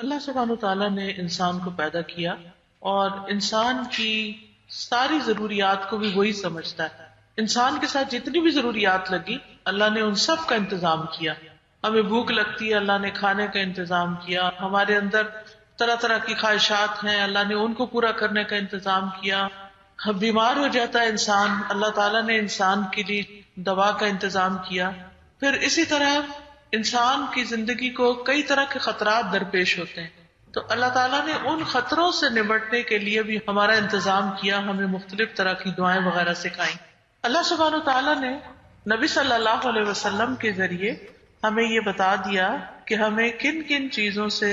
اللہ سبحانہ تعالیٰ نے انسان کو پیدا کیا اور انسان کی ساری ضروریات کو بھی وہی سمجھتا ہے. انسان کے ساتھ جتنی بھی ضروریات لگی اللہ نے ان سب کا انتظام کیا. ہمیں بھوک لگتی ہے اللہ نے کھانے کا انتظام کیا. ہمارے اندر طرح طرح کی خواہشات ہیں اللہ نے ان کو پورا کرنے کا انتظام کیا. بیمار ہو جاتا ہے انسان اللہ تعالیٰ نے انسان کے لیے دوا کا انتظام کیا. پھر اسی طرح انسان کی زندگی کو کئی طرح کے خطرات درپیش ہوتے ہیں تو اللہ تعالیٰ نے ان خطروں سے نمٹنے کے لیے بھی ہمارا انتظام کیا. ہمیں مختلف طرح کی دعائیں وغیرہ سکھائیں. اللہ سبحانہ تعالیٰ نے نبی صلی اللہ علیہ وسلم کے ذریعے ہمیں یہ بتا دیا کہ ہمیں کن کن چیزوں سے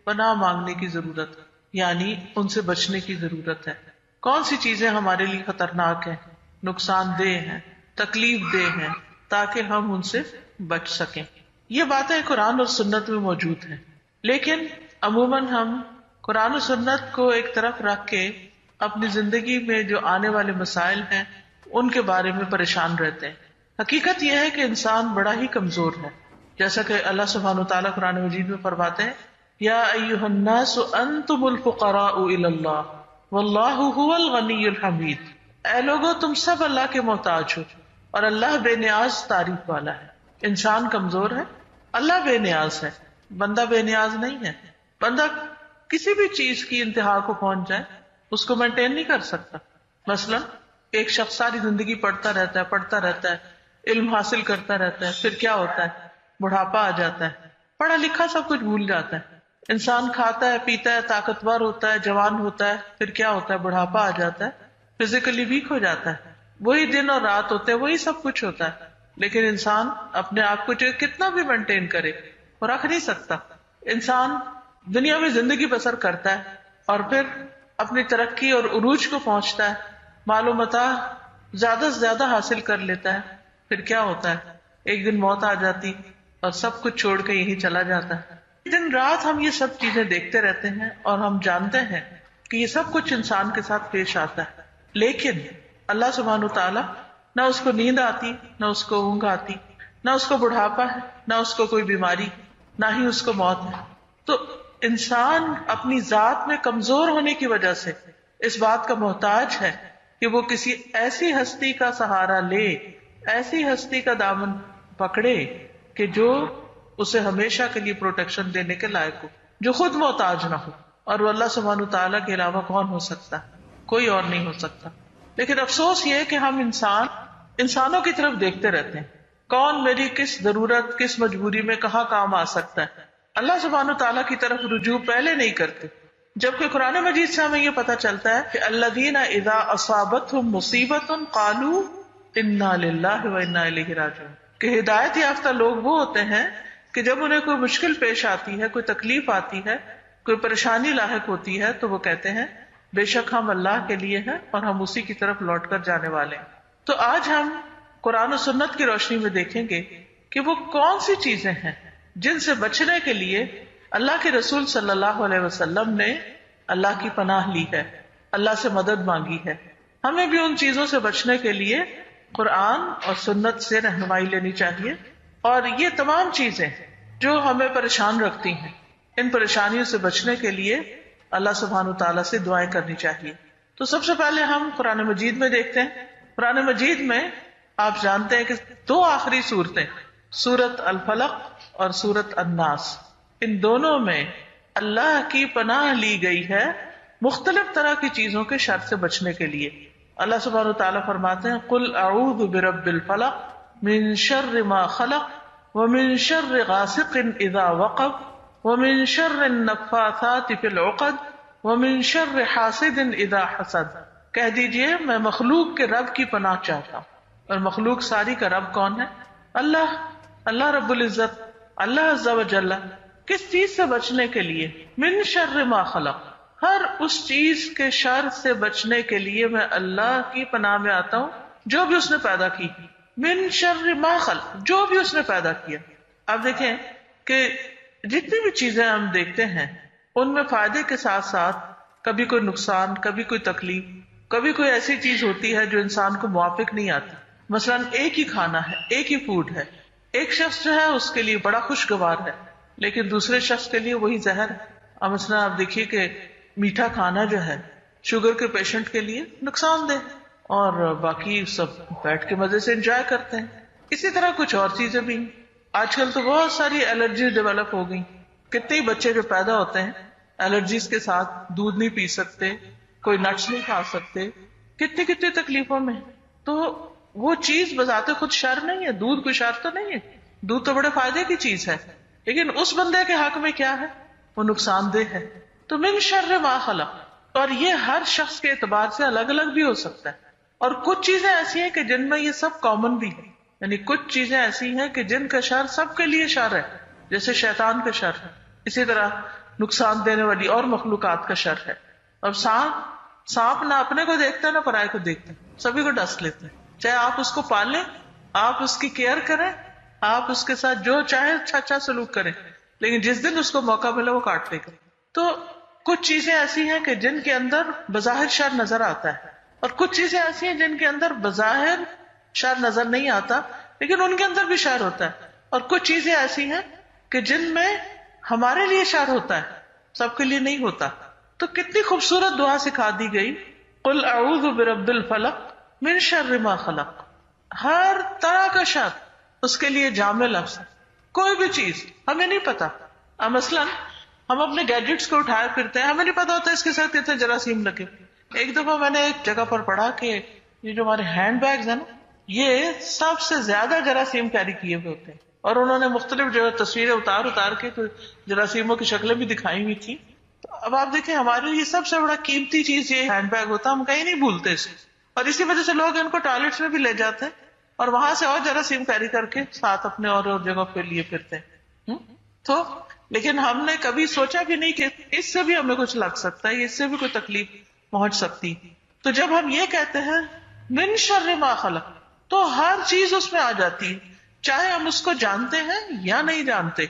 پناہ مانگنے کی ضرورت ہے، یعنی ان سے بچنے کی ضرورت ہے. کون سی چیزیں ہمارے لیے خطرناک ہیں، نقصان دہ ہیں، تکلیف دہ ہیں، تاکہ ہم ان سے بچ سکیں. یہ باتیں قرآن اور سنت میں موجود ہیں، لیکن عموماً ہم قرآن و سنت کو ایک طرف رکھ کے اپنی زندگی میں جو آنے والے مسائل ہیں ان کے بارے میں پریشان رہتے ہیں. حقیقت یہ ہے کہ انسان بڑا ہی کمزور ہے، جیسا کہ اللہ سبحانہ وتعالیٰ قرآن مجید میں فرماتے ہیں یا ایھا الناس انتم الفقراء الی اللہ واللہ ھو الغنی الحمید. اے لوگو تم سب اللہ کے محتاج ہو اور اللہ بے نیاز تعریف والا ہے. انسان کمزور ہے، اللہ بے نیاز ہے، بندہ بے نیاز نہیں ہے. بندہ کسی بھی چیز کی انتہا کو پہنچ جائے اس کو مینٹین نہیں کر سکتا. مثلا ایک شخص ساری زندگی پڑھتا رہتا ہے، علم حاصل کرتا رہتا ہے، پھر کیا ہوتا ہے؟ بڑھاپا آ جاتا ہے، پڑھا لکھا سب کچھ بھول جاتا ہے. انسان کھاتا ہے، پیتا ہے، طاقتور ہوتا ہے، جوان ہوتا ہے، پھر کیا ہوتا ہے؟ بڑھاپا آ جاتا ہے، فزیکلی ویک ہو جاتا ہے. وہی دن اور رات ہوتے ہیں، وہی سب کچھ ہوتا ہے، لیکن انسان اپنے آپ کو جو کتنا بھی مینٹین کرے وہ رکھ نہیں سکتا. انسان دنیا میں زندگی بسر کرتا ہے اور پھر اپنی ترقی اور عروج کو پہنچتا ہے، مال و متاع زیادہ سے زیادہ حاصل کر لیتا ہے. پھر کیا ہوتا ہے؟ ایک دن موت آ جاتی اور سب کچھ چھوڑ کے یہیں چلا جاتا ہے. دن رات ہم یہ سب چیزیں دیکھتے رہتے ہیں اور ہم جانتے ہیں کہ یہ سب کچھ انسان کے ساتھ پیش آتا ہے. لیکن اللہ سبحانہ تعالیٰ نہ اس کو نیند آتی، نہ اس کو اونگ آتی، نہ اس کو بڑھاپا ہے، نہ اس کو کوئی بیماری، نہ ہی اس کو موت ہے. تو انسان اپنی ذات میں کمزور ہونے کی وجہ سے اس بات کا محتاج ہے کہ وہ کسی ایسی ہستی کا سہارا لے، ایسی ہستی کا دامن پکڑے کہ جو اسے ہمیشہ کے لیے پروٹیکشن دینے کے لائق ہو، جو خود محتاج نہ ہو. اور وہ اللہ سبحانہ تعالیٰ کے علاوہ کون ہو سکتا ہے؟ کوئی اور نہیں ہو سکتا. لیکن افسوس یہ ہے کہ ہم انسانوں کی طرف دیکھتے رہتے ہیں، کون میری کس ضرورت، کس مجبوری میں کہاں کام آ سکتا ہے. اللہ سبحانہ تعالیٰ کی طرف رجوع پہلے نہیں کرتے. جبکہ قرآن مجید سے ہمیں یہ پتہ چلتا ہے کہ الذین اذا اصابتهم مصیبۃ قالوا انا للہ وانا الیہ راجعون، کہ ہدایت یافتہ لوگ وہ ہوتے ہیں کہ جب انہیں کوئی مشکل پیش آتی ہے، کوئی تکلیف آتی ہے، کوئی پریشانی لاحق ہوتی ہے تو وہ کہتے ہیں بے شک ہم اللہ کے لیے ہیں اور ہم اسی کی طرف لوٹ کر جانے والے ہیں. تو آج ہم قرآن و سنت کی روشنی میں دیکھیں گے کہ وہ کون سی چیزیں ہیں جن سے بچنے کے لیے اللہ کے رسول صلی اللہ علیہ وسلم نے اللہ کی پناہ لی ہے، اللہ سے مدد مانگی ہے. ہمیں بھی ان چیزوں سے بچنے کے لیے قرآن اور سنت سے رہنمائی لینی چاہیے. اور یہ تمام چیزیں جو ہمیں پریشان رکھتی ہیں، ان پریشانیوں سے بچنے کے لیے اللہ سبحانہ تعالیٰ سے دعائیں کرنی چاہیے. تو سب سے پہلے ہم قرآن مجید میں دیکھتے ہیں. قرآن مجید میں آپ جانتے ہیں کہ دو آخری صورتیں، سورت الفلق اور سورت الناس، ان دونوں میں اللہ کی پناہ لی گئی ہے مختلف طرح کی چیزوں کے شر سے بچنے کے لیے. اللہ سبحانہ تعالیٰ فرماتے ہیں قل اعوذ برب الفلق من شر ما خلق ومن شر غاسق اذا وقب ومن شر النفاثات فی العقد ومن شر حاسد اذا حسد. کہہ دیجئے میں مخلوق کے رب کی پناہ چاہتا ہوں. اور مخلوق ساری کا رب کون ہے؟ اللہ. اللہ رب العزت، اللہ عز و جل. کس چیز سے بچنے کے لیے؟ من شر ما خلق، ہر اس چیز کے شر سے بچنے کے لیے میں اللہ کی پناہ میں آتا ہوں جو بھی اس نے پیدا کی. من شر ما خلق، جو بھی اس نے پیدا کیا. آپ دیکھیں کہ جتنی بھی چیزیں ہم دیکھتے ہیں ان میں فائدے کے ساتھ ساتھ کبھی کوئی نقصان، کبھی کوئی تکلیف، کبھی کوئی ایسی چیز ہوتی ہے جو انسان کو موافق نہیں آتی. مثلا ایک ہی کھانا ہے، ایک ہی فوڈ ہے، ایک شخص جو ہے اس کے لیے بڑا خوشگوار ہے لیکن دوسرے شخص کے لیے وہی زہر ہے. اب مثلا آپ دیکھیے کہ میٹھا کھانا جو ہے شوگر کے پیشنٹ کے لیے نقصان دہ، اور باقی سب بیٹھ کے مزے سے انجوائے کرتے ہیں. اسی طرح کچھ اور چیزیں بھی ہیں. آج کل تو بہت ساری الرجی ڈیولپ ہو گئی. کتنے بچے جو پیدا ہوتے ہیں الرجیز کے ساتھ، دودھ نہیں پی سکتے، کوئی نٹس نہیں کھا سکتے، کتنی کتنی تکلیفوں میں. تو وہ چیز بذات خود شر نہیں ہے، دودھ کوئی شر تو نہیں ہے، دودھ تو بڑے فائدے کی چیز ہے، لیکن اس بندے کے حق میں کیا ہے، وہ نقصان دہ ہے. تو من شر ما خلق، اور یہ ہر شخص کے اعتبار سے الگ الگ بھی ہو سکتا ہے. اور کچھ چیزیں ایسی ہیں کہ جن میں یہ سب کامن بھی ہے، یعنی کچھ چیزیں ایسی ہیں کہ جن کا شر سب کے لیے شر ہے، جیسے شیطان کا شر ہے، اسی طرح نقصان دینے والی اور مخلوقات کا شر ہے. اب سانپ نہ اپنے کو دیکھتا نہ پرائے کو دیکھتا، سبھی کو ڈس لیتے ہیں. چاہے آپ اس کو پالیں، آپ اس کی کیئر کریں، آپ اس کے ساتھ جو چاہے اچھا سلوک کریں، لیکن جس دن اس کو موقع ملے وہ کاٹ لے گا. تو کچھ چیزیں ایسی ہیں کہ جن کے اندر بظاہر شر نظر آتا ہے، اور کچھ چیزیں ایسی ہیں جن کے اندر بظاہر شر نظر نہیں آتا لیکن ان کے اندر بھی شر ہوتا ہے. اور کچھ چیزیں ایسی ہیں کہ جن میں ہمارے لیے شر ہوتا ہے، سب کے لیے نہیں ہوتا. تو کتنی خوبصورت دعا سکھا دی گئی، قل اعوذ برب الفلق من شر ما خلق. ہر طرح کا شر اس کے لیے جامع لفظ ہے. کوئی بھی چیز ہمیں نہیں پتا، مثلا ہم اپنے گیجٹس کو اٹھائے پھرتے ہیں، ہمیں نہیں پتا ہوتا اس کے ساتھ کتنے جراثیم لگے. ایک دفعہ میں نے ایک جگہ پر پڑھا کہ یہ جو ہمارے ہینڈ بیگز ہیں نا، یہ سب سے زیادہ جراثیم کیری کیے ہوئے ہوتے ہیں. اور انہوں نے مختلف جو تصویریں اتار کے جراثیموں کی شکلیں بھی دکھائی ہوئی تھی. تو اب آپ دیکھیں ہمارے لیے سب سے بڑا قیمتی چیز یہ ہینڈ بیگ ہوتا ہے، ہم کہیں نہیں بھولتے اسے، اور اسی وجہ سے لوگ ان کو ٹوائلٹس میں بھی لے جاتے ہیں اور وہاں سے اور جراثیم کیری کر کے ساتھ اپنے اور جگہ پہ لیے پھرتے ہیں. تو لیکن ہم نے کبھی سوچا بھی نہیں کہ اس سے بھی ہمیں کچھ لگ سکتا ہے، اس سے بھی کوئی تکلیف پہنچ سکتی. تو جب ہم یہ کہتے ہیں من شر ما خلق، تو ہر چیز اس میں آ جاتی ہے، چاہے ہم اس کو جانتے ہیں یا نہیں جانتے.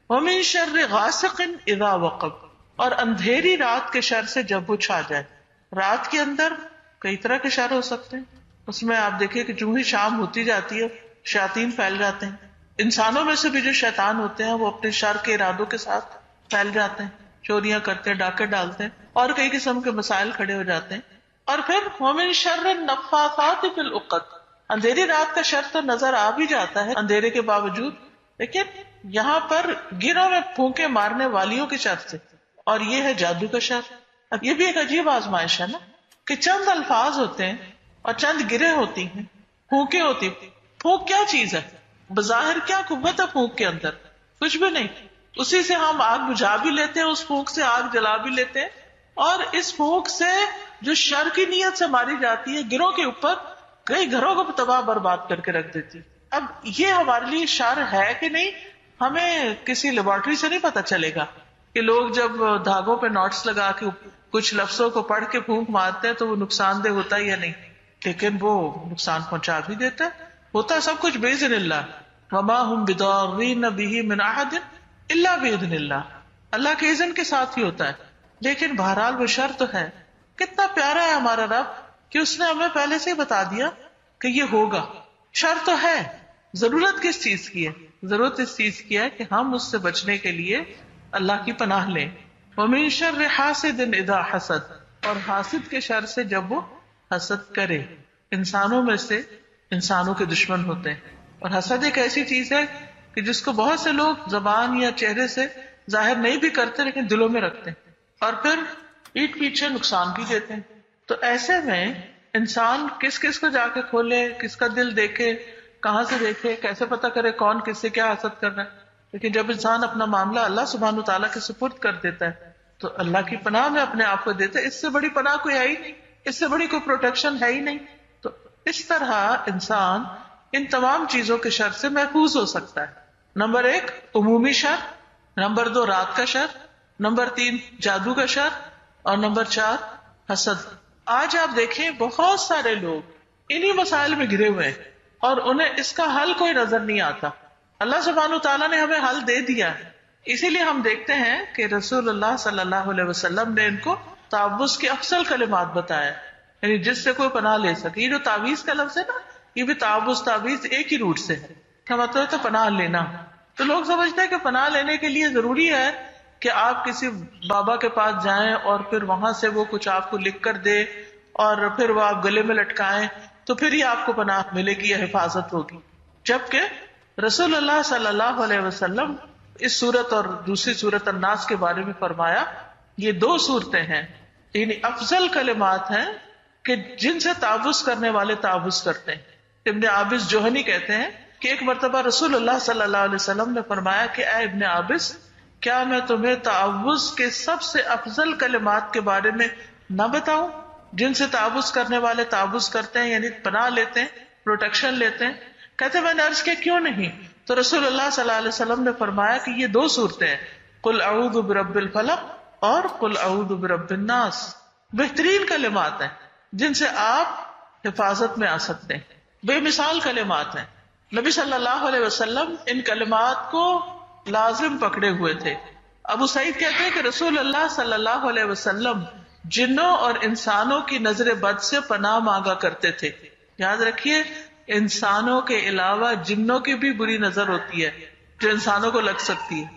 ومن شر غاسق اذا وقب، اور اندھیری رات کے شر سے جب وہ چھا جائے. رات کے اندر کئی طرح کے شر ہو سکتے ہیں، اس میں آپ دیکھیں کہ جو ہی شام ہوتی جاتی ہے شیاطین پھیل جاتے ہیں. انسانوں میں سے بھی جو شیطان ہوتے ہیں وہ اپنے شر کے ارادوں کے ساتھ پھیل جاتے ہیں، چوریاں کرتے ہیں، ڈاکے ڈالتے ہیں، اور کئی قسم کے مسائل کھڑے ہو جاتے ہیں. اور پھر ومن شر النفاثات فی العقد، اندھیری رات کا شر تو نظر آ بھی جاتا ہے اندھیرے کے باوجود، لیکن یہاں پر گروں میں پھونکے مارنے والیوں کے شر سے، اور یہ ہے جادو کا شر. اب یہ بھی ایک عجیب آزمائش ہے نا کہ چند الفاظ ہوتے ہیں اور چند گریں ہوتی ہیں، پھونکے ہوتی. پھونک کیا چیز ہے؟ بظاہر کیا قوت ہے پھونک کے اندر؟ کچھ بھی نہیں. اسی سے ہم آگ بجھا بھی لیتے ہیں، اس پھونک سے آگ جلا بھی لیتے ہیں، اور اس پھونک سے جو شر کی نیت سے ماری جاتی ہے گروہ کے اوپر، کئی گھروں کو تباہ برباد کر کے رکھ دیتی. اب یہ ہمارے لیے شر ہے کہ نہیں، ہمیں کسی لیبارٹری سے نہیں پتا چلے گا کہ لوگ جب دھاگوں پہ نوٹس لگا کے کچھ لفظوں کو پڑھ کے پھونک مارتے ہیں تو وہ نقصان دہ ہوتا ہے یا نہیں، لیکن وہ نقصان پہنچا بھی دیتا ہے. ہوتا ہے سب کچھ باذن اللہ، وما هم بضارین به من احد الا باذن اللہ، اللہ کے اذن کے ساتھ ہی ہوتا ہے. لیکن بہرحال وہ شر تو ہے. کتنا پیارا ہے ہمارا رب کہ اس نے ہمیں پہلے سے ہی بتا دیا کہ یہ ہوگا. شر تو ہے، ضرورت کس چیز کی ہے؟ ضرورت اس چیز کی ہے کہ ہم اس سے بچنے کے لیے اللہ کی پناہ لیں. ومن شر حاسد اذا حسد، اور حاسد کے شر سے جب وہ حسد کرے. انسانوں میں سے انسانوں کے دشمن ہوتے ہیں، اور حسد ایک ایسی چیز ہے کہ جس کو بہت سے لوگ زبان یا چہرے سے ظاہر نہیں بھی کرتے لیکن دلوں میں رکھتے ہیں، اور پھر پیٹھ پیچھے نقصان بھی دیتے ہیں. تو ایسے میں انسان کس کس کو جا کے کھولے، کس کا دل دیکھے، کہاں سے دیکھے، کیسے پتا کرے کون کس سے کیا حسد کر رہا ہے. لیکن جب انسان اپنا معاملہ اللہ سبحانہ وتعالیٰ کے سپرد کر دیتا ہے تو اللہ کی پناہ میں اپنے آپ کو دیتا ہے. اس سے بڑی پناہ کوئی ہے ہی نہیں، اس سے بڑی کوئی پروٹیکشن ہے ہی نہیں. تو اس طرح انسان ان تمام چیزوں کے شر سے محفوظ ہو سکتا ہے. نمبر 1 عمومی شر، نمبر 2 رات کا شر، نمبر 3 جادو کا شر، اور نمبر 4 حسد. آج آپ دیکھیں بہت سارے لوگ انہی مسائل میں گھرے ہوئے ہیں اور انہیں اس کا حل کوئی نظر نہیں آتا. اللہ سبحانہ تعالیٰ نے ہمیں حل دے دیا ہے. اسی لیے ہم دیکھتے ہیں کہ رسول اللہ صلی اللہ علیہ وسلم نے ان کو تعوذ کے افضل کلمات بتایا، یعنی جس سے کوئی پناہ لے سکے. یہ جو تعویذ کا لفظ ہے نا، یہ بھی تعوذ ایک ہی روٹ سے ہے. کیا مطلب ہے؟ تو پناہ لینا. تو لوگ سمجھتے ہیں کہ پناہ لینے کے لیے ضروری ہے کہ آپ کسی بابا کے پاس جائیں اور پھر وہاں سے وہ کچھ آپ کو لکھ کر دے اور پھر وہ آپ گلے میں لٹکائیں تو پھر ہی آپ کو پناہ ملے گی یا حفاظت ہوگی. جبکہ رسول اللہ صلی اللہ علیہ وسلم اس صورت اور دوسری صورت الناس کے بارے میں فرمایا یہ دو صورتیں ہیں، یعنی افضل کلمات ہیں کہ جن سے تعوذ کرنے والے تعوذ کرتے ہیں. ابن عابس جوہنی کہتے ہیں کہ ایک مرتبہ رسول اللہ صلی اللہ علیہ وسلم نے فرمایا کہ اے ابن عابس، کیا میں تمہیں تعوذ کے سب سے افضل کلمات کے بارے میں نہ بتاؤں جن سے تعوذ کرنے والے تعوذ کرتے ہیں، یعنی پناہ لیتے ہیں، پروٹیکشن لیتے ہیں. کہتے میں نے عرض کیا کیوں نہیں؟ تو رسول اللہ صلی اللہ علیہ وسلم نے فرمایا کہ یہ دو صورتیں ہیں، قل اعوذ برب الفلق اور قل اعوذ برب الناس، بہترین کلمات ہیں جن سے آپ حفاظت میں آ سکتے ہیں، بے مثال کلمات ہیں. نبی صلی اللہ علیہ وسلم ان کلمات کو لازم پکڑے ہوئے تھے. ابو سعید کہتے ہیں کہ رسول اللہ صلی اللہ علیہ وسلم جنوں اور انسانوں کی نظر بد سے پناہ مانگا کرتے تھے. یاد رکھیے انسانوں کے علاوہ جنوں کی بھی بری نظر ہوتی ہے جو انسانوں کو لگ سکتی ہے.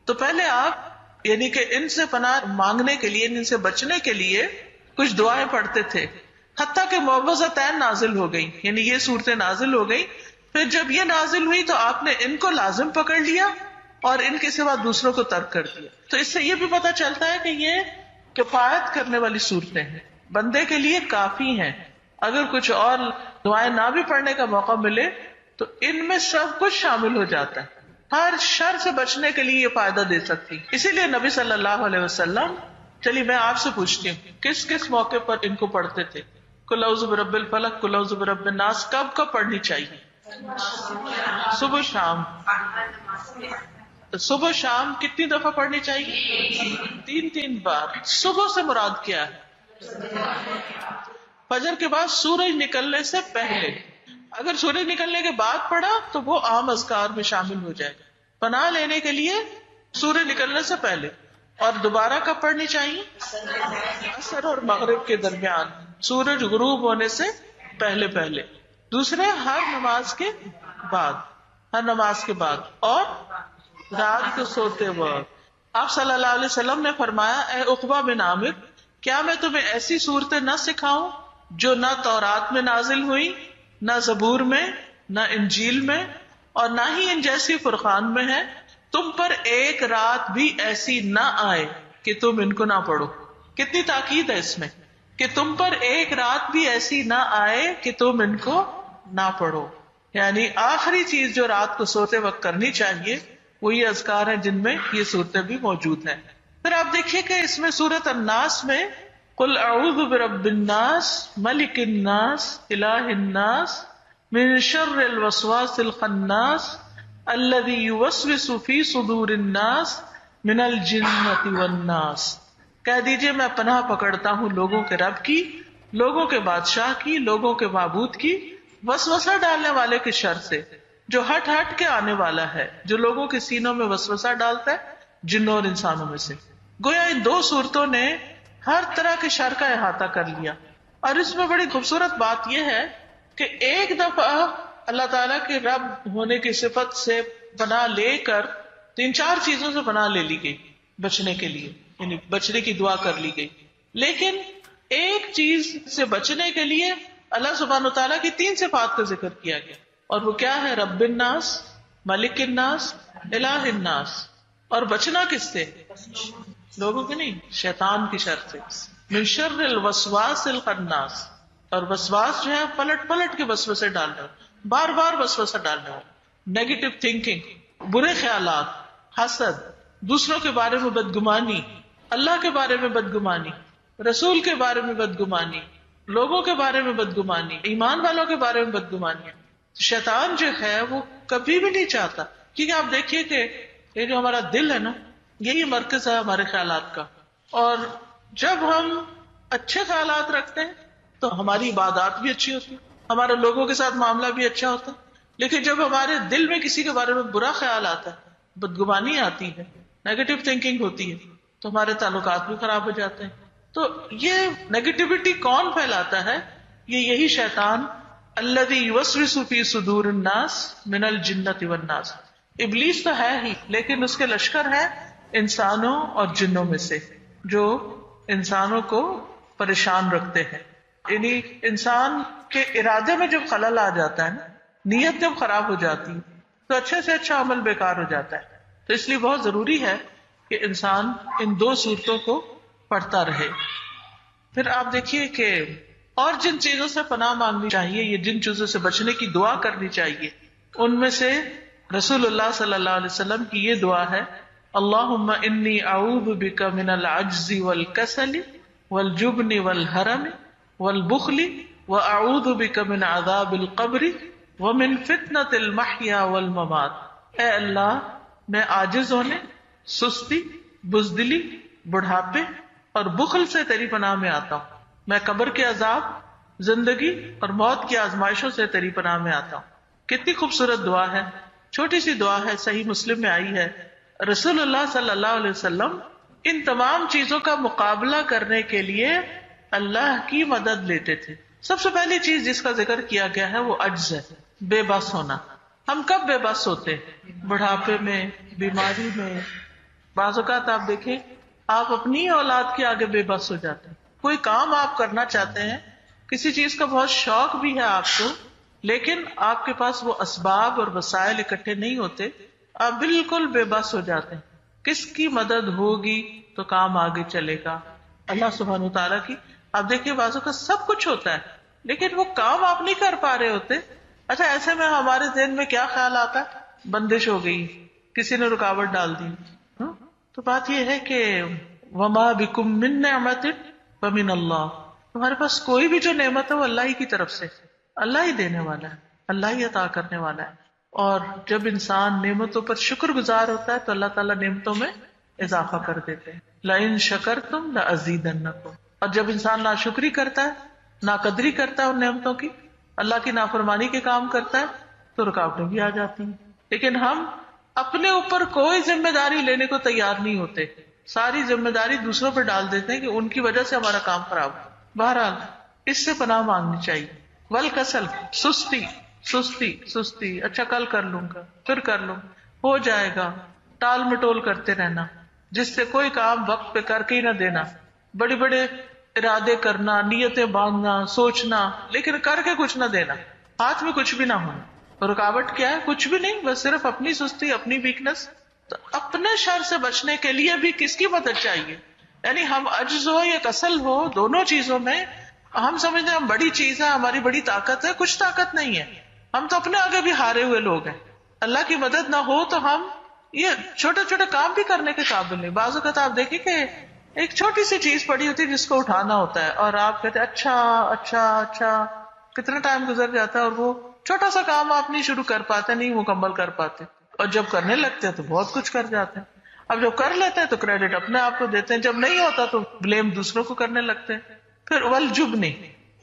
تو پہلے آپ یعنی کہ ان سے پناہ مانگنے کے لیے، ان سے بچنے کے لیے کچھ دعائیں پڑھتے تھے، حتیٰ کہ معوذتین نازل ہو گئی، یعنی یہ صورتیں نازل ہو گئی. پھر جب یہ نازل ہوئی تو آپ نے ان کو لازم پکڑ لیا اور ان کے سوا دوسروں کو ترک کر دیا. تو اس سے یہ بھی پتہ چلتا ہے کہ یہ کفایت کرنے والی صورتیں ہیں، بندے کے لیے کافی ہیں. اگر کچھ اور دعائیں نہ بھی پڑھنے کا موقع ملے تو ان میں سب کچھ شامل ہو جاتا ہے، ہر شر سے بچنے کے لیے یہ فائدہ دے سکتی. اسی لیے نبی صلی اللہ علیہ وسلم، چلیے میں آپ سے پوچھتی ہوں کس کس موقع پر ان کو پڑھتے تھے؟ قل اعوذ برب الفلق، قل اعوذ برب الناس کب کب پڑھنی چاہیے؟ صبح شام. صبح شام کتنی دفعہ پڑھنی چاہیے؟ 3 بار. صبح سے مراد کیا ہے؟ فجر کے بعد سورج نکلنے سے پہلے. اگر سورج نکلنے کے بعد پڑھا تو وہ عام اذکار میں شامل ہو جائے گا. پناہ لینے کے لیے سورج نکلنے سے پہلے. اور دوبارہ کب پڑھنی چاہیے؟ عصر اور مغرب کے درمیان، سورج غروب ہونے سے پہلے پہلے. دوسرے ہر نماز کے بعد، ہر نماز کے بعد، اور رات کو سوتے وقت. آپ صلی اللہ علیہ وسلم نے فرمایا اے عقبہ بن عامر، کیا میں تمہیں ایسی صورتیں نہ سکھاؤں جو نہ تورات میں نازل ہوئی، نہ زبور میں، نہ انجیل میں، اور نہ ہی ان جیسی فرقان میں ہے؟ تم پر ایک رات بھی ایسی نہ آئے کہ تم ان کو نہ پڑھو. کتنی تاکید ہے اس میں کہ تم پر ایک رات بھی ایسی نہ آئے کہ تم ان کو نہ پڑھو. یعنی آخری چیز جو رات کو سوتے وقت کرنی چاہیے وہ یہ اذکار ہیں جن میں یہ صورتیں بھی موجود ہیں. پھر آپ دیکھیے کہ اس میں سورۃ الناس میں قل اعوذ برب الناس ملک الناس الہ الناس من شر الوسواس الخناس الذی یوسوس فی صدور الناس من الجنۃ والناس. کہہ دیجئے میں پناہ پکڑتا ہوں لوگوں کے رب کی، لوگوں کے بادشاہ کی، لوگوں کے معبود کی، وسوسہ ڈالنے والے کے شر سے جو ہٹ ہٹ کے آنے والا ہے، جو لوگوں کے سینوں میں وسوسہ ڈالتا ہے جنوں اور انسانوں میں سے. گویا ان دو صورتوں نے ہر طرح کے شر کا احاطہ کر لیا. اور اس میں بڑی خوبصورت بات یہ ہے کہ ایک دفعہ اللہ تعالیٰ کے رب ہونے کی صفت سے پناہ لے کر 3-4 چیزوں سے پناہ لے لی گئی بچنے کے لیے، یعنی بچنے کی دعا کر لی گئی. لیکن ایک چیز سے بچنے کے لیے اللہ سبحانہ و تعالیٰ کی 3 صفات کا ذکر کیا گیا، اور وہ کیا ہے؟ رب الناس، ملک الناس، الہ الناس. اور بچنا کس سے؟ لوگوں کے نہیں، شیطان کی شر سے. من شر الوسواس الخناس. اور وسواس جو ہے پلٹ پلٹ کے وسوسے ڈالنا، بار بار وسوسہ ڈالنا، نیگیٹو تھنکنگ، برے خیالات، حسد، دوسروں کے بارے میں بدگمانی، اللہ کے بارے میں بدگمانی، رسول کے بارے میں بدگمانی، لوگوں کے بارے میں بدگمانی، ایمان والوں کے بارے میں بدگمانی. شیطان جو ہے وہ کبھی بھی نہیں چاہتا، کیونکہ آپ دیکھیے کہ یہ جو ہمارا دل ہے نا، یہی مرکز ہے ہمارے خیالات کا. اور جب ہم اچھے خیالات رکھتے ہیں تو ہماری عبادات بھی اچھی ہوتی ہے، ہمارا لوگوں کے ساتھ معاملہ بھی اچھا ہوتا ہے. لیکن جب ہمارے دل میں کسی کے بارے میں برا خیال آتا ہے، بدگمانی آتی ہے، نیگیٹو تھنکنگ ہوتی ہے، تو ہمارے تعلقات بھی خراب ہو جاتے ہیں. تو یہ نیگیٹیوٹی کون پھیلاتا ہے؟ یہ یہی شیطان، الذی یوسوس فی صدور الناس من الجنۃ والناس. ابلیس تو ہے ہی، لیکن اس کے لشکر ہے انسانوں اور جنوں میں سے جو انسانوں کو پریشان رکھتے ہیں. یعنی انسان کے ارادے میں جب خلل آ جاتا ہے نا، نیت جب خراب ہو جاتی ہے تو اچھے سے اچھا عمل بیکار ہو جاتا ہے. تو اس لیے بہت ضروری ہے کہ انسان ان دو صورتوں کو پڑھتا رہے. پھر آپ دیکھیے کہ اور جن چیزوں سے پناہ مانگنی چاہیے، یہ جن چیزوں سے بچنے کی دعا کرنی چاہیے، ان میں سے رسول اللہ صلی اللہ علیہ وسلم کی یہ دعا ہے، اللہم انی اعوذ بک من العجز والکسل والجبن والحرم والبخل واعوذ بک من عذاب القبر ومن فتنۃ المحیا والممات. اے اللہ، میں عاجز ہونے، سستی، بزدلی، بڑھاپے اور بخل سے تیری پناہ میں آتا ہوں. میں قبر کے عذاب، زندگی اور موت کی آزمائشوں سے تیری پناہ میں آتا ہوں. کتنی خوبصورت دعا ہے، چھوٹی سی دعا ہے، صحیح مسلم میں آئی ہے. رسول اللہ صلی اللہ علیہ وسلم ان تمام چیزوں کا مقابلہ کرنے کے لیے اللہ کی مدد لیتے تھے. سب سے پہلی چیز جس کا ذکر کیا گیا ہے وہ عجز ہے، بے بس ہونا. ہم کب بے بس ہوتے ہیں؟ بڑھاپے میں، بیماری میں. بعض اوقات آپ دیکھیں آپ اپنی اولاد کے آگے بے بس ہو جاتے ہیں. کوئی کام آپ کرنا چاہتے ہیں، کسی چیز کا بہت شوق بھی ہے آپ کو، لیکن آپ کے پاس وہ اسباب اور وسائل اکٹھے نہیں ہوتے، آپ بالکل بے بس ہو جاتے ہیں. کس کی مدد ہوگی تو کام آگے چلے گا؟ اللہ سبحانہ وتعالیٰ کی. آپ دیکھیے بعضوں کا سب کچھ ہوتا ہے لیکن وہ کام آپ نہیں کر پا رہے ہوتے. اچھا، ایسے میں ہمارے ذہن میں کیا خیال آتا ہے؟ بندش ہو گئی، کسی نے رکاوٹ ڈال دی. تو بات یہ ہے کہ وما بکم من نعمت فمن اللہ، تمہارے پاس کوئی بھی جو نعمت ہے وہ اللہ ہی کی طرف سے، اللہ ہی دینے والا ہے، اللہ ہی عطا کرنے والا ہے. اور جب انسان نعمتوں پر شکر گزار ہوتا ہے تو اللہ تعالیٰ نعمتوں میں اضافہ کر دیتے ہیں. لئن شکرتم لازیدنکم. اور جب انسان ناشکری کرتا ہے، ناقدری کرتا ہے ان نعمتوں کی، اللہ کی نافرمانی کے کام کرتا ہے تو رکاوٹیں بھی آ جاتی ہیں. لیکن ہم اپنے اوپر کوئی ذمہ داری لینے کو تیار نہیں ہوتے، ساری ذمہ داری دوسروں پہ ڈال دیتے ہیں کہ ان کی وجہ سے ہمارا کام خراب ہو. بہرحال اس سے پناہ مانگنی چاہیے. والکسل، سستی سستی سستی، اچھا کل کر لوں گا، پھر کر لوں، ہو جائے گا، ٹال مٹول کرتے رہنا، جس سے کوئی کام وقت پہ کر کے ہی نہ دینا. بڑے بڑے ارادے کرنا، نیتیں باندھنا، سوچنا، لیکن کر کے کچھ نہ دینا، ہاتھ میں کچھ بھی نہ ہونا. رکاوٹ کیا ہے؟ کچھ بھی نہیں، بس صرف اپنی سستی، اپنی ویکنس. تو اپنے شر سے بچنے کے لیے بھی کس کی مدد چاہیے؟ یعنی ہم عجز ہو یا کسل ہو، دونوں چیزوں میں ہم سمجھتے ہیں ہم بڑی چیز ہے، ہماری بڑی طاقت ہے. کچھ طاقت نہیں ہے، ہم تو اپنے آگے بھی ہارے ہوئے لوگ ہیں. اللہ کی مدد نہ ہو تو ہم یہ چھوٹے چھوٹے کام بھی کرنے کے قابل نہیں. بعض اوقات آپ دیکھیں کہ ایک چھوٹی سی چیز پڑی ہوتی ہے جس کو اٹھانا ہوتا ہے، اور آپ کہتے ہیں اچھا اچھا اچھا، کتنا ٹائم گزر جاتا ہے اور وہ چھوٹا سا کام آپ نہیں شروع کر پاتے، نہیں مکمل کر پاتے. اور جب کرنے لگتے ہیں تو بہت کچھ کر جاتے ہیں. اب جب کر لیتے ہیں تو کریڈٹ اپنے آپ کو دیتے ہیں، جب نہیں ہوتا تو بلیم دوسروں کو کرنے لگتے ہیں. پھر والجبن،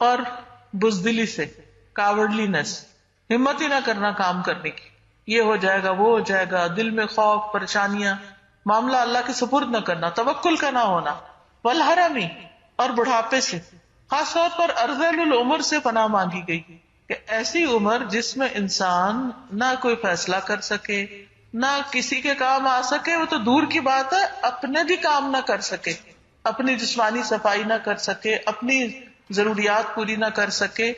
اور بزدلی سے، کاورڈلینس، ہمت ہی نہ کرنا کام کرنے کی، یہ ہو جائے گا وہ ہو جائے گا، دل میں خوف، پریشانیاں، معاملہ اللہ کے سپرد نہ کرنا، توکل کا نہ ہونا. والحرمی، اور بڑھاپے سے، خاص طور پر ارذل العمر سے پناہ مانگی گئی کہ ایسی عمر جس میں انسان نہ کوئی فیصلہ کر سکے، نہ کسی کے کام آ سکے، وہ تو دور کی بات ہے اپنے بھی کام نہ کر سکے، اپنی جسمانی صفائی نہ کر سکے، اپنی ضروریات پوری نہ کر سکے،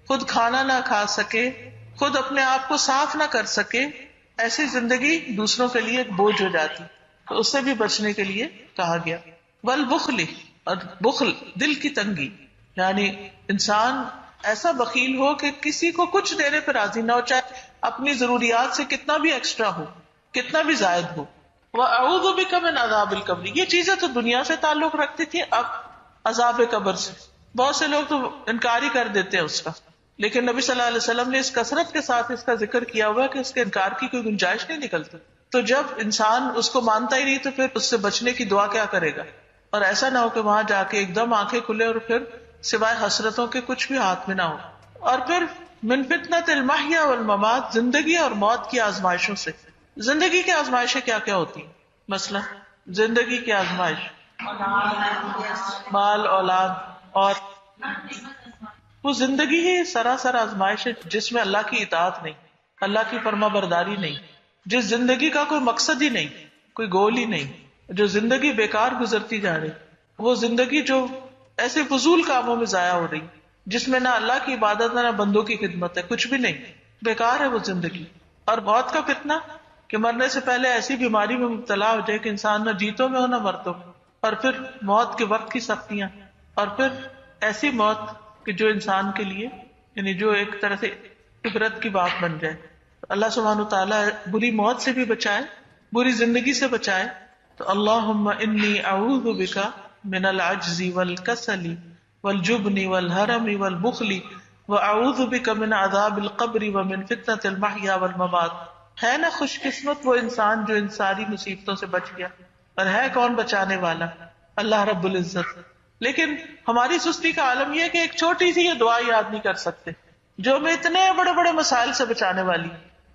خود کھانا نہ کھا سکے، خود اپنے آپ کو صاف نہ کر سکے. ایسی زندگی دوسروں کے لیے ایک بوجھ ہو جاتی، تو اس سے بھی بچنے کے لیے کہا گیا. والبخل، اور بخل دل کی تنگی، یعنی انسان ایسا بخیل ہو کہ کسی کو کچھ دینے پہ راضی نہ ہو، چاہے اپنی ضروریات سے کتنا بھی ایکسٹرا ہو، کتنا بھی زائد ہو. وَأَعُوذُ بِكَ مِنْ عَذَابِ الْقَبْرِ، یہ چیزیں تو دنیا سے تعلق رکھتی تھی، اب عذاب قبر سے. بہت سے لوگ تو انکار ہی کر دیتے ہیں اس کا، لیکن نبی صلی اللہ علیہ وسلم نے اس کثرت کے ساتھ اس کا ذکر کیا ہوا کہ اس کے انکار کی کوئی گنجائش نہیں نکلتی. تو جب انسان اس کو مانتا ہی نہیں تو پھر اس سے بچنے کی دعا کیا کرے گا؟ اور ایسا نہ ہو کہ وہاں جا کے ایک دم آنکھیں کھلے اور پھر سوائے حسرتوں کے کچھ بھی ہاتھ میں نہ ہو. اور پھر من فتنۃ المحیا والممات، زندگی اور موت کی آزمائشوں سے. زندگی کی آزمائشیں کیا کیا ہوتی ہیں؟ مثلا زندگی کی آزمائش، مال، اولاد، اور وہ زندگی ہی سراسر آزمائش ہے جس میں اللہ کی اطاعت نہیں، اللہ کی فرما برداری نہیں، جس زندگی کا کوئی مقصد ہی نہیں، کوئی گول ہی نہیں. جو زندگی بیکار گزرتی جا رہی، وہ زندگی جو ایسے فضول کاموں میں ضائع ہو رہی، جس میں نہ اللہ کی عبادت نہ بندوں کی خدمت ہے، کچھ بھی نہیں، بیکار ہے وہ زندگی. اور موت کا فتنہ کہ مرنے سے پہلے ایسی بیماری میں مبتلا ہو جائے کہ انسان نہ جیتوں میں ہو نہ مرتوں میں، اور پھر موت کے وقت کی سختیاں، اور پھر ایسی موت کہ جو انسان کے لیے یعنی جو ایک طرح سے عبرت کی بات بن جائے. اللہ سبحانہ وتعالیٰ بری موت سے بھی بچائے، بری زندگی سے بچائے. تو اللہم انی اعوذ بک من العجز والکسل والجبن والہرم والبخل واعوذ بک من عذاب القبر ومن فتنة المحیا والممات. ہے نا خوش قسمت وہ انسان جو ان ساری مصیبتوں سے بچ گیا، اور ہے کون بچانے والا؟ اللہ رب العزت. لیکن ہماری سستی کا عالم یہ ہے کہ ایک چھوٹی سی یہ دعا یاد نہیں کر سکتے جو ہمیں اتنے بڑے بڑے مسائل سے بچانے والی.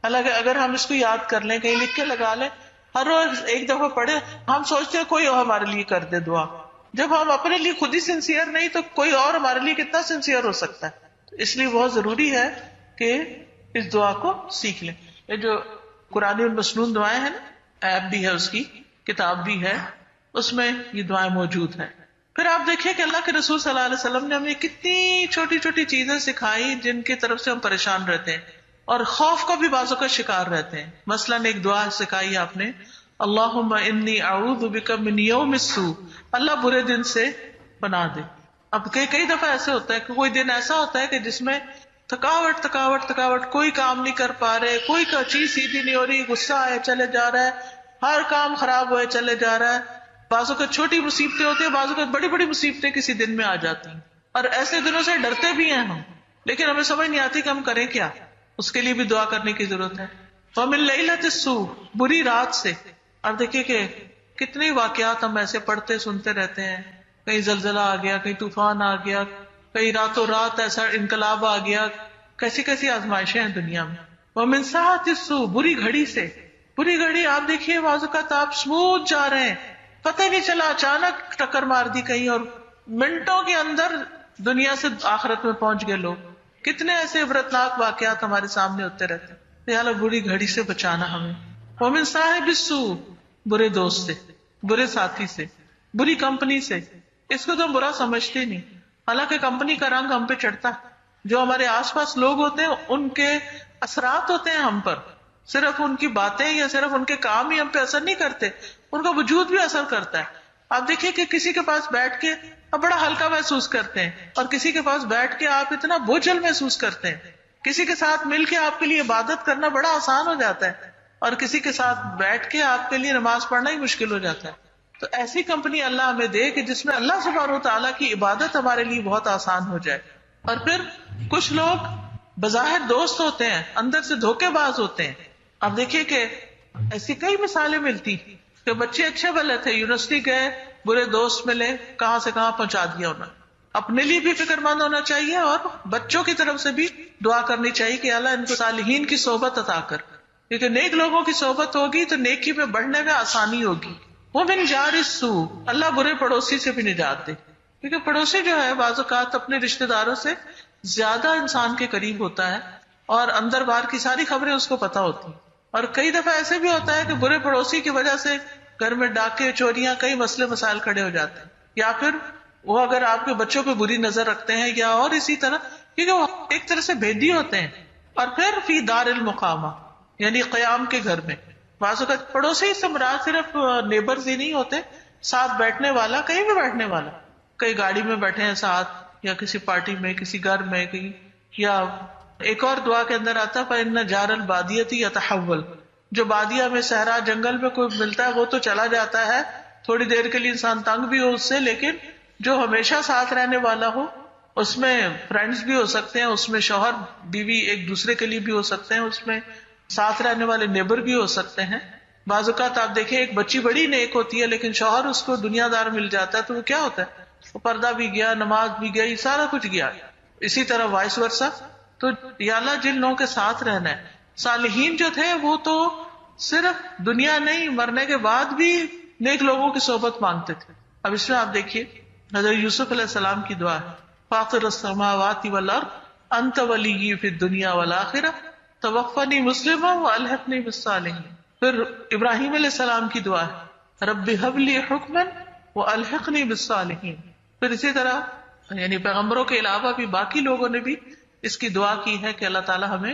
حالانکہ اگر ہم اس کو یاد کر لیں، کہیں لکھ کے لگا لیں، ہر روز ایک دفعہ پڑھے، ہم سوچتے ہیں کوئی اور ہمارے لیے کر دے دعا. جب ہم اپنے لیے خود ہی سنسیئر نہیں تو کوئی اور ہمارے لیے کتنا سنسیئر ہو سکتا ہے. اس لیے بہت ضروری ہے کہ اس دعا کو سیکھ لیں. یہ جو قرآن المسنون دعائیں ہیں نا، ایپ بھی ہے، اس کی کتاب بھی ہے، اس میں یہ دعائیں موجود ہیں. پھر آپ دیکھیں کہ اللہ کے رسول صلی اللہ علیہ وسلم نے ہمیں کتنی چھوٹی چھوٹی چیزیں سکھائی جن کی طرف سے ہم پریشان رہتے ہیں اور خوف کا بھی بازو کا شکار رہتے ہیں. مثلاً ایک دعا سکھائی آپ نے، اللہم انی اعوذ بک من یوم السوء، اللہ برے دن سے پناہ دے. اب کئی دفعہ ایسے ہوتا ہے کہ کوئی دن ایسا ہوتا ہے کہ جس میں تھکاوٹ تھکاوٹ تھکاوٹ، کوئی کام نہیں کر پا رہے، کوئی چیز سیدھی نہیں ہو رہی، غصہ آئے چلے جا رہا ہے، ہر کام خراب ہوئے چلے جا رہا ہے. بعضوں کا چھوٹی مصیبتیں ہوتی ہیں، بعضوں کا بڑی بڑی مصیبتیں کسی دن میں آ جاتی ہیں، اور ایسے دنوں سے ڈرتے بھی ہیں ہم، لیکن ہمیں سمجھ نہیں آتی کہ ہم کریں کیا. اس کے لیے بھی دعا کرنے کی ضرورت ہے. وَمِن لَيْلَةِ السُّوءِ، بری رات سے. اب دیکھیے کہ کتنے واقعات ہم ایسے پڑھتے سنتے رہتے ہیں، کہیں زلزلہ آ گیا، کہیں طوفان آ گیا، کہیں راتوں رات ایسا انقلاب آ گیا، کیسی کیسی آزمائشیں ہیں دنیا میں. وَمِن سَاعَةِ السُّوءِ، بری گھڑی سے. بری گھڑی آپ دیکھیے بعض اوقات آپ اسموتھ جا رہے ہیں، پتہ نہیں چلا اچانک ٹکر مار دی کہیں، اور منٹوں کے اندر دنیا سے آخرت میں پہنچ گئے لوگ. کتنے ایسے عبرتناک واقعات ہمارے سامنے ہوتے رہتے ہیں. اللہ بری گھڑی سے بچانا ہمیں. ومن صاحب السوء، برے دوست سے، برے ساتھی سے، بری کمپنی سے. اس کو تو ہم برا سمجھتے نہیں، حالانکہ کمپنی کا رنگ ہم پہ چڑھتا ہے. جو ہمارے آس پاس لوگ ہوتے ہیں ان کے اثرات ہوتے ہیں ہم پر، صرف ان کی باتیں یا صرف ان کے کام ہی ہم پہ اثر نہیں کرتے، ان کا وجود بھی اثر کرتا ہے. آپ دیکھیں کہ کسی کے پاس بیٹھ کے آپ بڑا ہلکا محسوس کرتے ہیں، اور کسی کے پاس بیٹھ کے آپ اتنا بوجھل محسوس کرتے ہیں. کسی کے ساتھ مل کے آپ کے لیے عبادت کرنا بڑا آسان ہو جاتا ہے، اور کسی کے ساتھ بیٹھ کے آپ کے لیے نماز پڑھنا ہی مشکل ہو جاتا ہے. تو ایسی کمپنی اللہ ہمیں دے کہ جس میں اللہ سبحانہ وتعالیٰ کی عبادت ہمارے لیے بہت آسان ہو جائے. اور پھر کچھ لوگ بظاہر دوست ہوتے ہیں، اندر سے دھوکے باز ہوتے ہیں. آپ دیکھیے کہ ایسی کئی مثالیں ملتی کہ بچے اچھے بھلے تھے، یونیورسٹی گئے، برے دوست ملے، کہاں سے کہاں پہنچا دیا انہوں نے. اپنے لیے بھی فکر مند ہونا چاہیے اور بچوں کی طرف سے بھی دعا کرنی چاہیے کہ اللہ ان کو صالحین کی صحبت عطا کر، کیونکہ نیک لوگوں کی صحبت ہوگی تو نیکی میں بڑھنے میں آسانی ہوگی. وہ من جار السوء، اللہ برے پڑوسی سے بھی نجات دے، کیونکہ پڑوسی جو ہے بعض اوقات اپنے رشتے داروں سے زیادہ انسان کے قریب ہوتا ہے، اور اندر باہر کی ساری خبریں اس کو پتا ہوتی. اور کئی دفعہ ایسے بھی ہوتا ہے کہ برے پڑوسی کی وجہ سے گھر میں ڈاکے چوریاں کئی مسئلے مسائل کھڑے ہو جاتے ہیں، یا پھر وہ اگر آپ کے بچوں پہ بری نظر رکھتے ہیں، یا اور اسی طرح، کیونکہ وہ ایک طرح سے بھیدی ہوتے ہیں. اور پھر فی دار المقامہ، یعنی قیام کے گھر میں. بعض اوقات پڑوسی سے مراد صرف نیبرز ہی نہیں ہوتے، ساتھ بیٹھنے والا، کہیں بھی بیٹھنے والا، کئی گاڑی میں بیٹھے ہیں ساتھ، یا کسی پارٹی میں، کسی گھر میں کہیں. یا ایک اور دعا کے اندر آتا ہے فَإِنَّ جَارَ الْبَادِيَةِ يَتَحَوَّلُ، جو بادیہ میں صحرا جنگل میں کوئی ملتا ہے وہ تو چلا جاتا ہے، تھوڑی دیر کے لیے انسان تنگ بھی ہو اس سے، لیکن جو ہمیشہ ساتھ رہنے والا ہو اس میں فرینڈز بھی ہو سکتے ہیں، اس میں شوہر بیوی ایک دوسرے کے لیے بھی ہو سکتے ہیں، اس میں ساتھ رہنے والے نیبر بھی ہو سکتے ہیں. بعض اوقات آپ دیکھیں ایک بچی بڑی نیک ہوتی ہے لیکن شوہر اس کو دنیا دار مل جاتا ہے، تو وہ کیا ہوتا ہے، وہ پردہ بھی گیا، نماز بھی گئی، سارا کچھ گیا. اسی طرح وائس ورثہ. تو یا اللہ جن لوگوں کے ساتھ رہنا ہے، صالحین جو تھے وہ تو صرف دنیا نہیں، مرنے کے بعد بھی نیک لوگوں کی صحبت مانگتے تھے. اب اس میں آپ دیکھیے حضرت یوسف علیہ السلام کی دعا ہے، فاطر السماوات والارض انت ولی فی الدنیا والآخرہ توفنی مسلما والحقنی بالصالحین. پھر ابراہیم علیہ السلام کی دعا ہے، رب هب لی حکما والحقنی بالصالحین. پھر اسی طرح یعنی پیغمبروں کے علاوہ بھی باقی لوگوں نے بھی اس کی دعا کی ہے کہ اللہ تعالیٰ ہمیں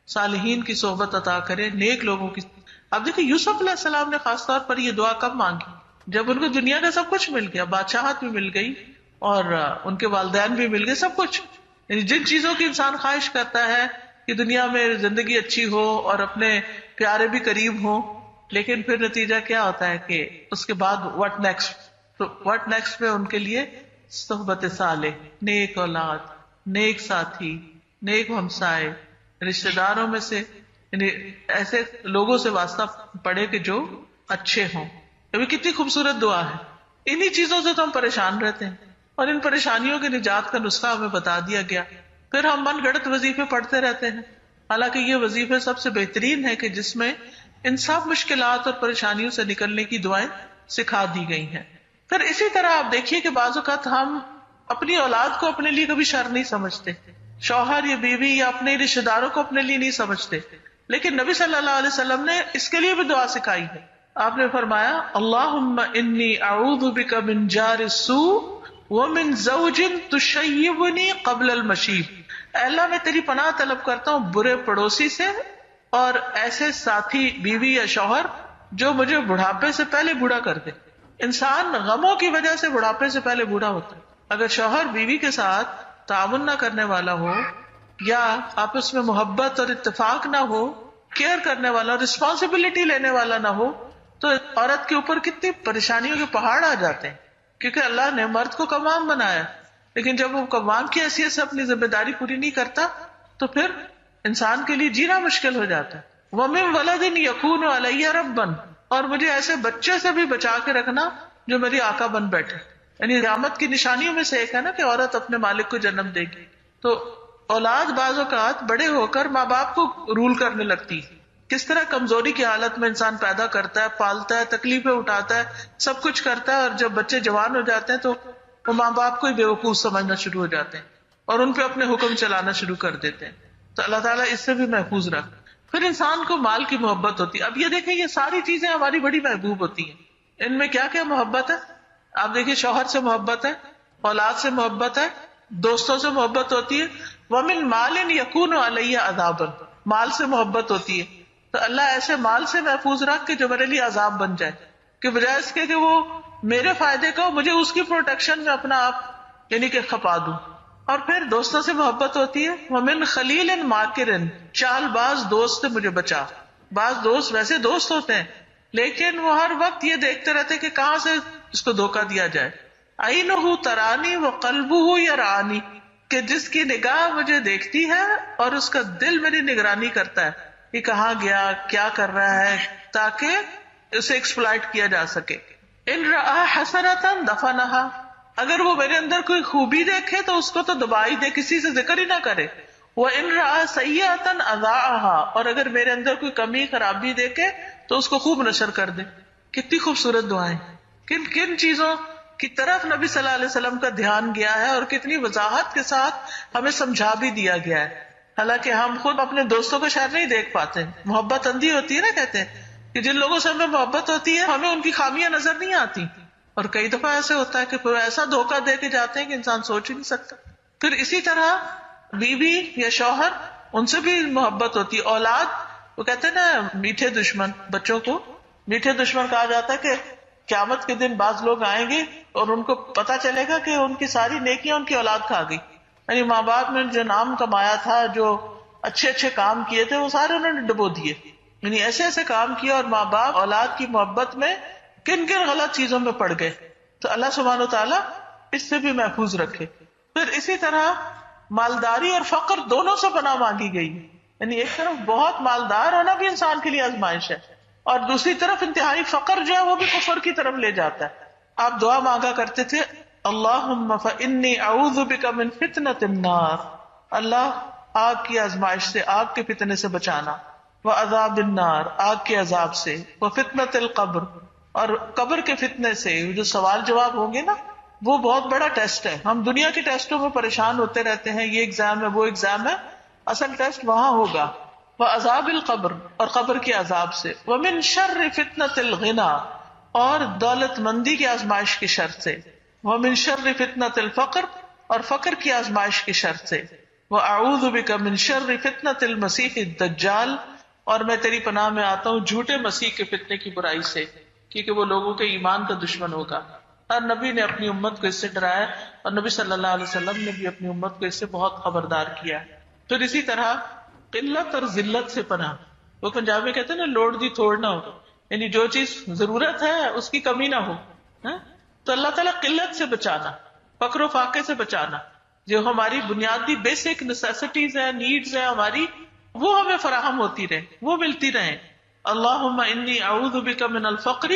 صالحین کی صحبت عطا کرے، نیک لوگوں کی. اب دیکھیں یوسف علیہ السلام نے خاص طور پر یہ دعا کب مانگی؟ جب ان کو دنیا کا سب کچھ مل گیا، بادشاہت بھی مل گئی اور ان کے والدین بھی مل گئے، سب کچھ. یعنی جن چیزوں کی انسان خواہش کرتا ہے کہ دنیا میں زندگی اچھی ہو اور اپنے پیارے بھی قریب ہوں، لیکن پھر نتیجہ کیا ہوتا ہے کہ اس کے بعد واٹ نیکسٹ. تو واٹ نیکسٹ میں ان کے لیے صحبت صالح، نیک اولاد، نیک ساتھی، نیک ہمسائے، رشتہ داروں میں سے یعنی ایسے لوگوں سے واسطہ پڑے کہ جو اچھے ہوں. ابھی کتنی خوبصورت دعا ہے. انہی چیزوں سے تو ہم پریشان رہتے ہیں اور ان پریشانیوں کے نجات کا نسخہ ہمیں بتا دیا گیا. پھر ہم من گھڑت وظیفے پڑھتے رہتے ہیں، حالانکہ یہ وظیفے سب سے بہترین ہے کہ جس میں ان سب مشکلات اور پریشانیوں سے نکلنے کی دعائیں سکھا دی گئی ہیں. پھر اسی طرح آپ دیکھیے کہ بعض اوقات ہم اپنی اولاد کو اپنے لیے کبھی شر نہیں سمجھتے، شوہر یا بیوی یا اپنے رشتے داروں کو اپنے لیے نہیں سمجھتے، لیکن نبی صلی اللہ علیہ وسلم نے اس کے لیے بھی دعا سکھائی ہے. آپ نے فرمایا اللہم انی اعوذ بک من جار السوء ومن زوج تشیبنی قبل المشیب. اے اللہ میں تیری پناہ طلب کرتا ہوں برے پڑوسی سے اور ایسے ساتھی بیوی یا شوہر جو مجھے بڑھاپے سے پہلے بوڑھا کر دے. انسان غموں کی وجہ سے بڑھاپے سے پہلے بوڑھا ہوتا ہے. اگر شوہر بیوی کے ساتھ تعاون نہ کرنے والا ہو یا آپس میں محبت اور اتفاق نہ ہو، کیئر کرنے والا، رسپانسبلٹی لینے والا نہ ہو، تو عورت کے اوپر کتنی پریشانیوں کے پہاڑ آ جاتے ہیں. کیونکہ اللہ نے مرد کو کمام بنایا، لیکن جب وہ کمام کی حیثیت سے اپنی ذمہ داری پوری نہیں کرتا تو پھر انسان کے لیے جینا مشکل ہو جاتا ہے. وَمِن وَلَدٍ يَكُونُ عَلَيَّ رَبًّا، اور مجھے ایسے بچے سے بھی بچا کے رکھنا جو میری آقا بن بیٹھے. یعنی قیامت کی نشانیوں میں سے ایک ہے نا کہ عورت اپنے مالک کو جنم دے گی. تو اولاد بعض اوقات بڑے ہو کر ماں باپ کو رول کرنے لگتی ہے. کس طرح کمزوری کی حالت میں انسان پیدا کرتا ہے، پالتا ہے، تکلیفیں اٹھاتا ہے، سب کچھ کرتا ہے، اور جب بچے جوان ہو جاتے ہیں تو وہ ماں باپ کو ہی بیوقوف سمجھنا شروع ہو جاتے ہیں اور ان پہ اپنے حکم چلانا شروع کر دیتے ہیں. تو اللہ تعالیٰ اس سے بھی محفوظ رکھ. پھر انسان کو مال کی محبت ہوتی ہے. اب یہ دیکھیں یہ ساری چیزیں ہماری بڑی محبوب ہوتی ہیں. ان میں کیا کیا محبت ہے؟ آپ دیکھیں شوہر سے محبت ہے، اولاد سے محبت ہے، دوستوں سے محبت ہوتی ہے. وَمِن مَالٍ يَكُونُ عَلَيَّ عَذَابًا، مال سے محبت ہوتی ہے. تو اللہ ایسے مال سے محفوظ رکھ کہ جو میرے لیے عذاب بن جائے، کہ بجائے اس کے کہ وہ میرے فائدے کا مجھے اس کی پروٹیکشن میں اپنا آپ یعنی کہ کھپا دوں. اور پھر دوستوں سے محبت ہوتی ہے. وَمِن خَلِيلٍ مَاكِرٍ، چال باز دوست سے مجھے بچا. بعض دوست ویسے دوست ہوتے ہیں لیکن وہ ہر وقت یہ دیکھتے رہتے کہ کہاں سے اس کو دھوکہ دیا جائے. عَيْنُهُ تَرَانِي وَقَلْبُهُ يَرْعَانِي، کہ جس کی نگاہ مجھے دیکھتی ہے اور اس کا دل میری نگرانی کرتا ہے کہ کہاں گیا، کیا کر رہا ہے، تاکہ اسے ایکسپلائٹ کیا جا سکے. ان رأى حسنة دفنها، اگر وہ میرے اندر کوئی خوبی دیکھے تو اس کو تو دبا ہی دے، کسی سے ذکر ہی نہ کرے. وَإِن رَأَى سَيِّئَةً أَذَاعَهَا، اور اگر میرے اندر کوئی کمی خرابی دیکھے تو اس کو خوب نشر کر دے. کتنی خوبصورت دعائیں، کن کن چیزوں کی طرف نبی صلی اللہ علیہ وسلم کا دھیان گیا ہے اور کتنی وضاحت کے ساتھ ہمیں سمجھا بھی دیا گیا ہے. حالانکہ ہم خود اپنے دوستوں کا شر نہیں دیکھ پاتے. محبت اندھی ہوتی ہے نا، کہتے ہیں کہ جن لوگوں سے ہمیں محبت ہوتی ہے ہمیں ان کی خامیاں نظر نہیں آتی، اور کئی دفعہ ایسے ہوتا ہے کہ کوئی ایسا دھوکہ دے کے جاتے ہیں کہ انسان سوچ ہی نہیں سکتا. پھر اسی طرح بیوی یا شوہر ان سے بھی محبت ہوتی ہے. اولاد، وہ کہتے ہیں نا میٹھے دشمن، بچوں کو میٹھے دشمن کہا جاتا ہے کہ قیامت کے دن بعض لوگ آئیں گے اور ان کو پتا چلے گا کہ ان کی ساری نیکیاں ان کی اولاد کھا گئی. یعنی ماں باپ نے جو نام کمایا تھا، جو اچھے اچھے کام کیے تھے، وہ سارے انہوں نے ڈبو دیے. یعنی ایسے ایسے کام کیے اور ماں باپ اولاد کی محبت میں کن کن غلط چیزوں میں پڑ گئے. تو اللہ سبحانہ و تعالیٰ اس سے بھی محفوظ رکھے. پھر اسی طرح مالداری اور فقر دونوں سے پناہ مانگی گئی. یعنی ایک طرف بہت مالدار ہونا بھی انسان کے لیے آزمائش ہے، اور دوسری طرف انتہائی فقر جو ہے وہ بھی کفر کی طرف لے جاتا ہے. آپ دعا مانگا کرتے تھے اللہم فإنی اعوذ بک من فتنة النار، اللہ آگ کی آزمائش سے، آگ کے فتنے سے بچانا، وعذاب النار، آگ کے عذاب سے، وفتنة القبر، اور قبر کے فتنے سے. جو سوال جواب ہوں گے نا، وہ بہت بڑا ٹیسٹ ہے. ہم دنیا کے ٹیسٹوں میں پریشان ہوتے رہتے ہیں، یہ ایگزام ہے وہ ایگزام ہے، اصل ٹیسٹ وہاں ہوگا. وعذاب القبر، اور قبر کے عذاب سے. ومن شر فتنة الغنی، اور دولت مندی کی آزمائش کی شر سے، ومن شر فتنة الفقر، اور فقر کی آزمائش کی شر سے، وأعوذ بک من شر فتنة المسیح الدجال، اور میں تیری پناہ میں آتا ہوں جھوٹے مسیح کے فتنے کی برائی سے، کیونکہ وہ لوگوں کے ایمان کا دشمن ہوگا۔ ہر نبی نے اپنی امت کو اس سے ڈرایا، اور نبی صلی اللہ علیہ وسلم نے بھی اپنی امت کو اس سے بہت خبردار کیا ہے۔ پھر اسی طرح قلت اور ذلت سے پناہ، وہ پنجاب میں کہتے ہیں نا لوڑ دی تھوڑ نہ ہو، یعنی جو چیز ضرورت ہے اس کی کمی نہ ہو، ہاں؟ تو اللہ تعالیٰ قلت سے بچانا، فقر و فاقے سے بچانا، جو ہماری بنیادی بیسک نیسیسٹیز ہیں، نیڈز ہیں ہماری، وہ ہمیں فراہم ہوتی رہے، وہ ملتی رہیں۔ اللہم انی اعوذ بک من الفقر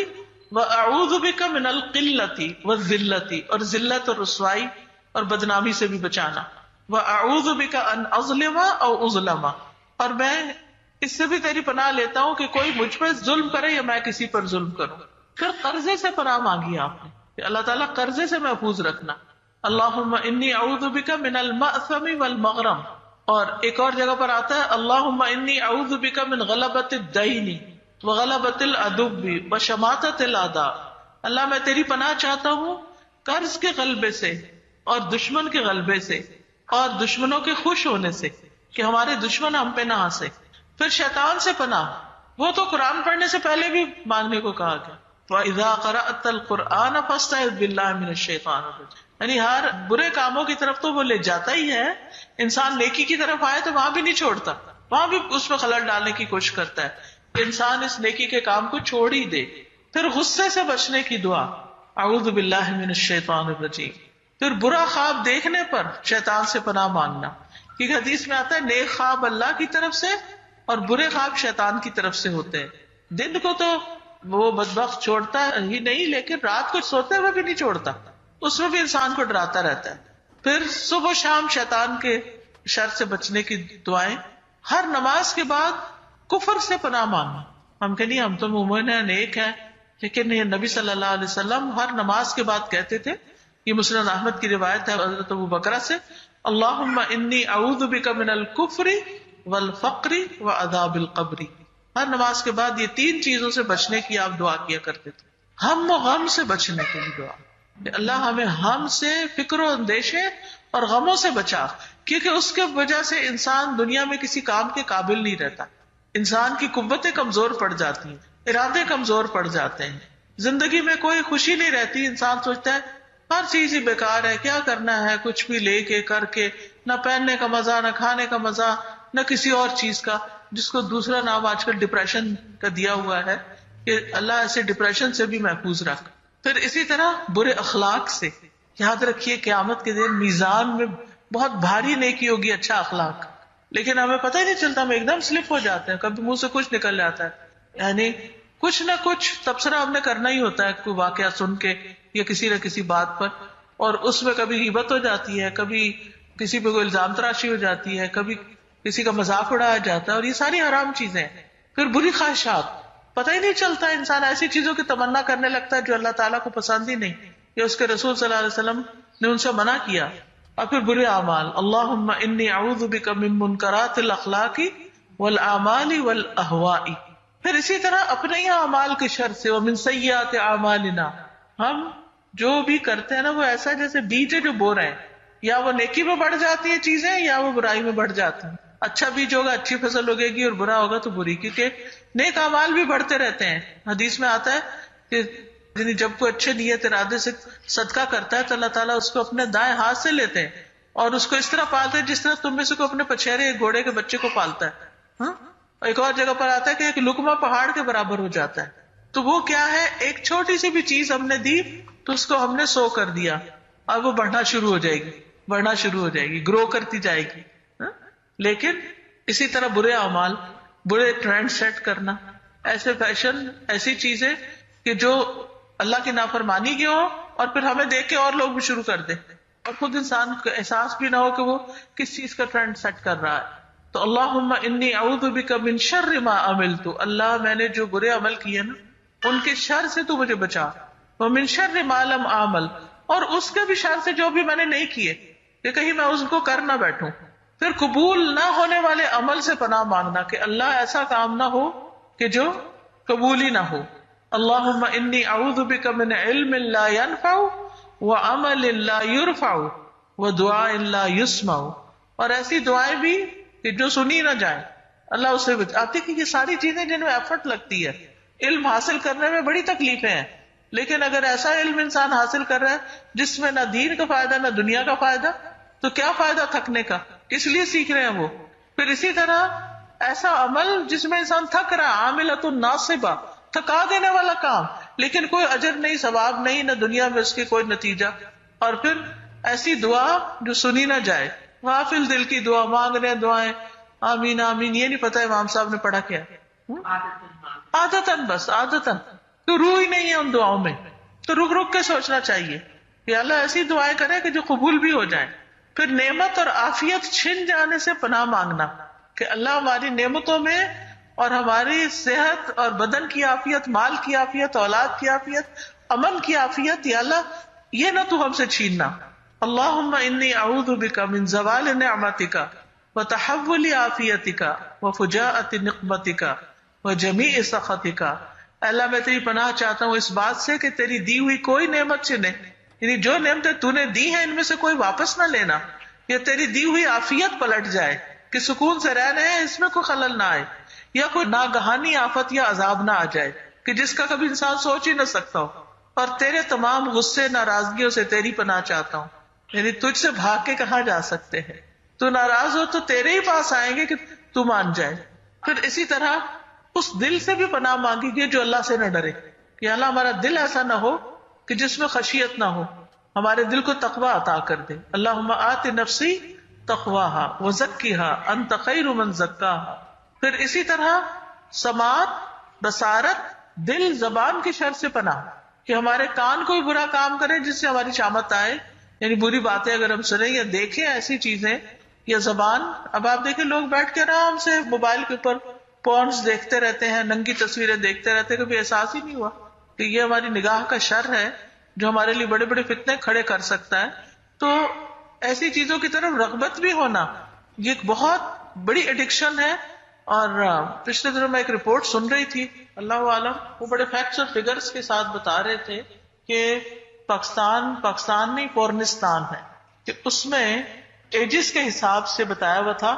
واعوذ بک من القلۃ والذلۃ، اور ذلت اور رسوائی اور بدنامی سے بھی بچانا، واعوذ بک ان اظلم او اظلم، اور میں اس سے بھی تیری پناہ لیتا ہوں کہ کوئی مجھ پر ظلم کرے یا میں کسی پر ظلم کروں۔ پھر قرضے سے پناہ مانگی آپ نے کہ اللہ تعالیٰ قرضے سے محفوظ رکھنا، اللہم انی اعوذ بک من المأثم والمغرم، اور ایک اور جگہ پر آتا ہے اللہم انی اعوذ بک من غلبۃ الدین وغلبۃ العدو وشماتۃ الاعداء، اللہ میں تیری پناہ چاہتا ہوں قرض کے غلبے سے اور دشمن کے غلبے سے اور دشمنوں کے خوش ہونے سے، کہ ہمارے دشمن ہم پہ نہ ہنسے۔ پھر شیطان سے پناہ، وہ تو قرآن پڑھنے سے پہلے بھی مانگنے کو کہا گیا، وَإِذَا قَرَأْتَ الْقُرْآنَ فَاسْتَعِذْ بِاللَّهِ مِنَ الشَّيْطَانِ الرَّجِيمِ، یعنی ہر برے کاموں کی طرف تو وہ لے جاتا ہی ہے، انسان نیکی کی طرف آئے تو وہاں بھی نہیں چھوڑتا، وہاں بھی اس میں خلل ڈالنے کی کوشش کرتا ہے کہ انسان اس نیکی کے کام کو چھوڑ ہی دے۔ پھر غصے سے بچنے کی دعا، اعوذ باللہ من الشیطان الرجیم۔ پھر برا خواب دیکھنے پر شیطان سے پناہ مانگنا، کیونکہ حدیث میں آتا ہے نیک خواب اللہ کی طرف سے اور برے خواب شیطان کی طرف سے ہوتے ہیں۔ دن کو تو وہ بدبخت چھوڑتا ہی نہیں، لیکن رات کو سوتے ہوئے بھی نہیں چھوڑتا، اس میں بھی انسان کو ڈراتا رہتا ہے۔ پھر صبح و شام شیطان کے شر سے بچنے کی دعائیں، ہر نماز کے بعد کفر سے پناہ مانگنا۔ ہم کہ نہیں، ہم تو مومن ہیں، نیک ہیں، لیکن یہ نبی صلی اللہ علیہ وسلم ہر نماز کے بعد کہتے تھے، یہ مسند احمد کی روایت ہے حضرت ابو بکرہ سے، اللہم انی اعوذ بک من الکفر والفقر وعذاب القبر۔ ہر نماز کے بعد یہ تین چیزوں سے بچنے کی آپ دعا کیا کرتے تھے۔ ہم و غم سے بچنے کی بھی دعا کہ اللہ ہمیں ہم سے، فکر و اندیشے اور غموں سے بچا، کیونکہ اس کے وجہ سے انسان دنیا میں کسی کام کے قابل نہیں رہتا، انسان کی قوتیں کمزور پڑ جاتی ہیں، ارادے کمزور پڑ جاتے ہیں، زندگی میں کوئی خوشی نہیں رہتی، انسان سوچتا ہے ہر چیز ہی بیکار ہے، کیا کرنا ہے، کچھ بھی لے کے کر کے، نہ پہننے کا مزہ، نہ کھانے کا مزہ، نہ کسی اور چیز کا، جس کو دوسرا نام آج کل ڈپریشن کا دیا ہوا ہے کہ اللہ ایسے ڈپریشن سے بھی محفوظ رکھ۔ پھر اسی طرح برے اخلاق سے، یاد رکھیے قیامت کے دن میزان میں بہت بھاری نیکی ہوگی اچھا اخلاق، لیکن ہمیں پتہ ہی نہیں چلتا، ہم ایک دم سلپ ہو جاتے ہیں، کبھی منہ سے کچھ نکل جاتا ہے، یعنی کچھ نہ کچھ تبصرہ ہم نے کرنا ہی ہوتا ہے کوئی واقعہ سن کے یا کسی نہ کسی بات پر، اور اس میں کبھی غیبت ہو جاتی ہے، کبھی کسی پہ کوئی الزام تراشی ہو جاتی ہے، کبھی کسی کا مذاق اڑایا جاتا ہے، اور یہ ساری حرام چیزیں ہیں۔ پھر بری خواہشات، پتہ ہی نہیں چلتا انسان ایسی چیزوں کی تمنا کرنے لگتا ہے جو اللہ تعالیٰ کو پسند ہی نہیں، یا اس کے رسول صلی اللہ علیہ وسلم نے ان سے منع کیا۔ اور پھر برے اعمال، اللہم انی اعوذ بک من منکرات الاخلاق والاعمال والاہواء۔ پھر اسی طرح اپنے ہی اعمال کے شر سے، ومن سیئات اعمالنا، ہم جو بھی کرتے ہیں نا وہ ایسا جیسے بیج ہے جو بو رہے ہیں، یا وہ نیکی میں بڑھ جاتی ہیں چیزیں یا وہ برائی میں بڑھ جاتی ہیں، اچھا بیج ہوگا اچھی فصل ہوگے گی اور برا ہوگا تو بری، کیونکہ نیک اعمال بھی بڑھتے رہتے ہیں۔ حدیث میں آتا ہے کہ جب کوئی اچھے نیت ارادے سے صدقہ کرتا ہے تو اللہ تعالیٰ اس کو اپنے دائیں ہاتھ سے لیتے ہیں اور اس کو اس طرح پالتے ہیں جس طرح تم میں سے کوئی اپنے پچھیرے گھوڑے کے بچے کو پالتا ہے۔ ہاں، ایک اور جگہ پر آتا ہے کہ ایک لقمہ پہاڑ کے برابر ہو جاتا ہے۔ تو وہ کیا ہے، ایک چھوٹی سی بھی چیز ہم نے دی تو اس کو ہم نے سو کر دیا، اور وہ بڑھنا شروع ہو جائے گی، بڑھنا شروع ہو جائے گی، گرو کرتی جائے گی۔ لیکن اسی طرح برے اعمال، برے ٹرینڈ سیٹ کرنا، ایسے فیشن، ایسی چیزیں کہ جو اللہ کی نافرمانی کی ہو اور پھر ہمیں دیکھ کے اور لوگ بھی شروع کر دیں اور خود انسان کو احساس بھی نہ ہو کہ وہ کس چیز کا ٹرینڈ سیٹ کر رہا ہے۔ تو اللہم انی اعوذ بک من شر ما عملت، اللہ میں نے جو برے عمل کیے نا ان کے شر سے تو مجھے بچا، ومن شر ما لم اعمل، اور اس کے بھی شر سے جو بھی میں نے نہیں کیے کہ کہیں میں اس کو کر نہ بیٹھوں۔ پھر قبول نہ ہونے والے عمل سے پناہ مانگنا کہ اللہ ایسا کام نہ ہو کہ جو قبول ہی نہ ہو، اللہم انی اعوذ بک من علم لا ينفع وعمل لا يرفع ودعاء لا يسمع. اور ایسی دعائیں بھی کہ جو سنی نہ جائیں. اللہ اسے آتی کہ یہ ساری چیزیں جن میں ایفرٹ لگتی ہے. علم حاصل کرنے میں بڑی تکلیفیں ہیں، لیکن اگر ایسا علم انسان حاصل کر رہا ہے جس میں نہ دین کا فائدہ نہ دنیا کا فائدہ، تو کیا فائدہ تھکنے کا؟ کس لیے سیکھ رہے ہیں وہ؟ پھر اسی طرح ایسا عمل جس میں انسان تھک رہا ہے، عاملۃ ناصبہ، تھکا دینے والا کام، لیکن کوئی اجر نہیں، ثواب نہیں، نہ دنیا میں اس کی کوئی نتیجہ. اور پھر ایسی دعا جو سنی نہ جائے، غافل دل کی دعا مانگ رہے ہیں، دعائیں آمین آمین، یہ نہیں پتا امام صاحب نے پڑھا کیا، عادتاً، بس عادتاً، تو روح ہی نہیں ہے ان دعاؤں میں. تو رک رک کے سوچنا چاہیے کہ اللہ ایسی دعائیں کرے کہ جو قبول بھی ہو جائیں. پھر نعمت اور عافیت چھن جانے سے پناہ مانگنا کہ اللہ ہماری نعمتوں میں اور ہماری صحت اور بدن کی عافیت، مال کی عافیت، اولاد کی عافیت، امن کی عافیت، یا اللہ یہ نہ تو ہم سے چھیننا. اللہم انی اعوذ بک من زوال نعمتک وتحول عافیتک وفجاءۃ نقمتک وجمیع سخطک. اللہ میں تیری پناہ چاہتا ہوں اس بات سے کہ تیری دی ہوئی کوئی نعمت چھنے، یعنی جو نعمتیں تو نے دی ہیں ان میں سے کوئی واپس نہ لینا، یا تیری دی ہوئی عافیت پلٹ جائے کہ سکون سے رہ رہے ہیں، اس میں کوئی خلل نہ آئے، یا کوئی ناگہانی آفت یا عذاب نہ آ جائے کہ جس کا کبھی انسان سوچ ہی نہ سکتا ہو. اور تیرے تمام غصے ناراضگیوں سے تیری پناہ چاہتا ہوں، یعنی تجھ سے بھاگ کے کہاں جا سکتے ہیں؟ تو ناراض ہو تو تیرے ہی پاس آئیں گے کہ تو مان جائے. پھر اسی طرح اس دل سے بھی پناہ مانگی گئی جو اللہ سے نہ ڈرے، کہ اللہ ہمارا دل ایسا نہ ہو کہ جس میں خشیت نہ ہو، ہمارے دل کو تقوی عطا کر دے. اللہم آت نفسی تقواہا وزکیہا انت خیر من زکاہا. پھر اسی طرح سماعت، بصارت، دل، زبان کی شر سے پناہ، کہ ہمارے کان کوئی برا کام کرے جس سے ہماری شامت آئے، یعنی بری باتیں اگر ہم سنیں یا دیکھیں ایسی چیزیں، یا زبان. اب آپ دیکھیں لوگ بیٹھ کے آرام سے موبائل کے اوپر پورنس دیکھتے رہتے ہیں، ننگی تصویریں دیکھتے رہتے ہیں، کبھی احساس ہی نہیں ہوا کہ یہ ہماری نگاہ کا شر ہے جو ہمارے لیے بڑے بڑے فتنے کھڑے کر سکتا ہے. تو ایسی چیزوں کی طرف رغبت بھی ہونا یہ ایک بہت بڑی ایڈکشن ہے. اور پچھلے دنوں میں ایک رپورٹ سن رہی تھی، اللہ عالم وہ بڑے فیکٹس اور فگرز کے ساتھ بتا رہے تھے کہ پاکستان نہیں پورنستان ہے، کہ اس میں ایجز کے حساب سے بتایا ہوا تھا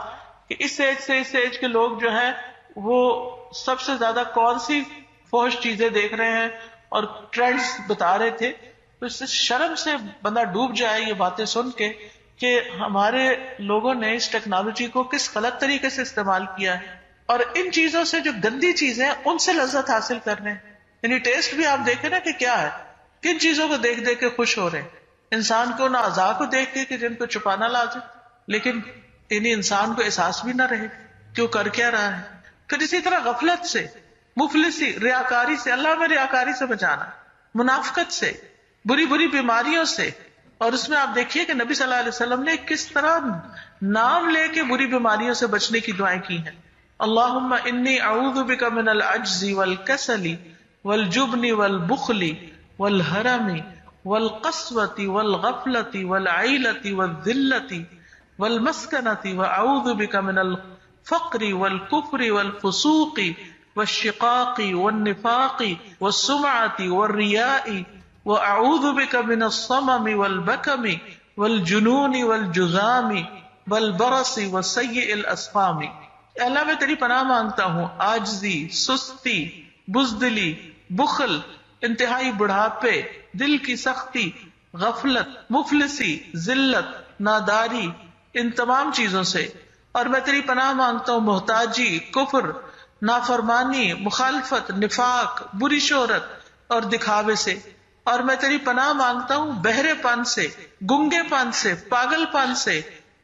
کہ اس ایج سے اس ایج کے لوگ جو ہے وہ سب سے زیادہ کون سی فحش چیزیں دیکھ رہے ہیں، اور ٹرینڈز بتا رہے تھے. تو اس سے شرم سے بندہ ڈوب جائے یہ باتیں سن کے کہ ہمارے لوگوں نے اس ٹیکنالوجی کو کس غلط طریقے سے استعمال کیا ہے، اور ان چیزوں سے جو گندی چیزیں ہیں ان سے لذت حاصل کر رہے ہیں. یعنی ٹیسٹ بھی آپ دیکھیں نا کہ کیا ہے، کن چیزوں کو دیکھ دیکھ کے خوش ہو رہے ہیں. انسان کو نہ اعضاء کو دیکھ کے کہ جن کو چھپانا لازم، لیکن انہیں انسان کو احساس بھی نہ رہے کہ وہ کر کیا رہا ہے. پھر اسی طرح غفلت سے، مفلسی، ریاکاری سے، اللہ میں ریاکاری سے بچانا، منافقت سے، بری بری بیماریوں سے. اور اس میں آپ دیکھیے کہ نبی صلی اللہ علیہ وسلم نے کس طرح نام لے کے بری بیماریوں سے بچنے کی دعائیں کی ہیں. اللہم انی اعوذ بک من العجز والکسل والجبن والبخل والحرم والقسوة والغفلة والعیلة والذلة والمسکنة واعوذ بک من الفقر والکفر والفسوق والشقاق والنفاق والسمعة والریاء وَأَعُوذُ بِكَ مِنَ الصَّمَمِ وَالْبَكَمِ وَالْجُنُونِ وَالْجُذَامِ وَالْبَرَصِ وَسَيِّئِ الْأَسْقَامِ. اللہ میں تیری پناہ مانگتا ہوں عاجزی، سستی، بزدلی، بخل، انتہائی بڑھاپے، دل کی سختی، غفلت، مفلسی، ذلت، ناداری، ان تمام چیزوں سے. اور میں تیری پناہ مانگتا ہوں محتاجی، کفر، نافرمانی، مخالفت، نفاق، بری شہرت اور دکھاوے سے. اور میں تیری پناہ مانگتا ہوں بہرے پن سے، گنگے پن سے، پاگل پن سے،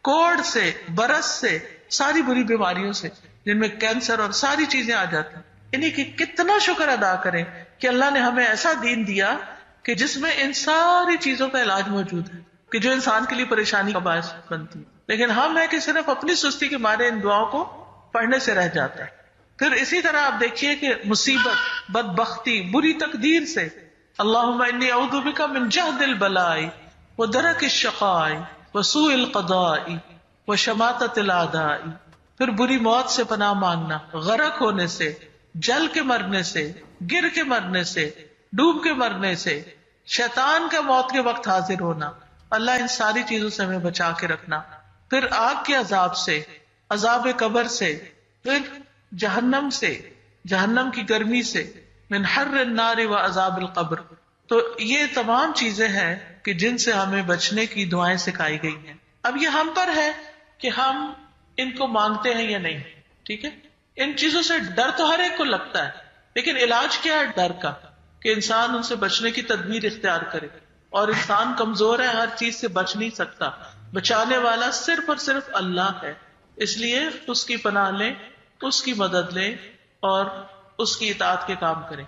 کوڑ سے، برس سے، ساری بری بیماریوں سے جن میں کینسر اور ساری چیزیں آ جاتی ہیں. یعنی کہ کتنا شکر ادا کریں کہ اللہ نے ہمیں ایسا دین دیا کہ جس میں ان ساری چیزوں کا علاج موجود ہے کہ جو انسان کے لیے پریشانی کا باعث بنتی ہے. لیکن ہم ہے کہ صرف اپنی سستی کے مارے ان دعاؤں کو پڑھنے سے رہ جاتا ہے. پھر اسی طرح آپ دیکھیے کہ مصیبت، بدبختی، بری تقدیر سے، اللہم انی اعوذ بک من جہد البلاء ودرک الشقاء وسوء القضاء وشماتۃ الاعداء. پھر بری موت سے پناہ مانگنا، غرق ہونے سے، جل کے مرنے سے، گر کے مرنے سے، ڈوب کے مرنے سے، شیطان کا موت کے وقت حاضر ہونا، اللہ ان ساری چیزوں سے ہمیں بچا کے رکھنا، پھر آگ کے عذاب سے، عذاب قبر سے، پھر جہنم سے، جہنم کی گرمی سے، من حر النار و عذاب القبر. تو یہ تمام چیزیں ہیں کہ جن سے ہمیں بچنے کی دعائیں سکھائی گئی ہیں. اب یہ ہم پر ہے کہ ہم ان کو مانگتے ہیں یا نہیں. ٹھیک ہے، ان چیزوں سے ڈر تو ہر ایک کو لگتا ہے، لیکن علاج کیا ہے ڈر کا؟ کہ انسان ان سے بچنے کی تدبیر اختیار کرے. اور انسان کمزور ہے، ہر چیز سے بچ نہیں سکتا، بچانے والا صرف اور صرف اللہ ہے. اس لیے اس کی پناہ لیں، اس کی مدد لیں اور اس کی اطاعت کے کام کریں.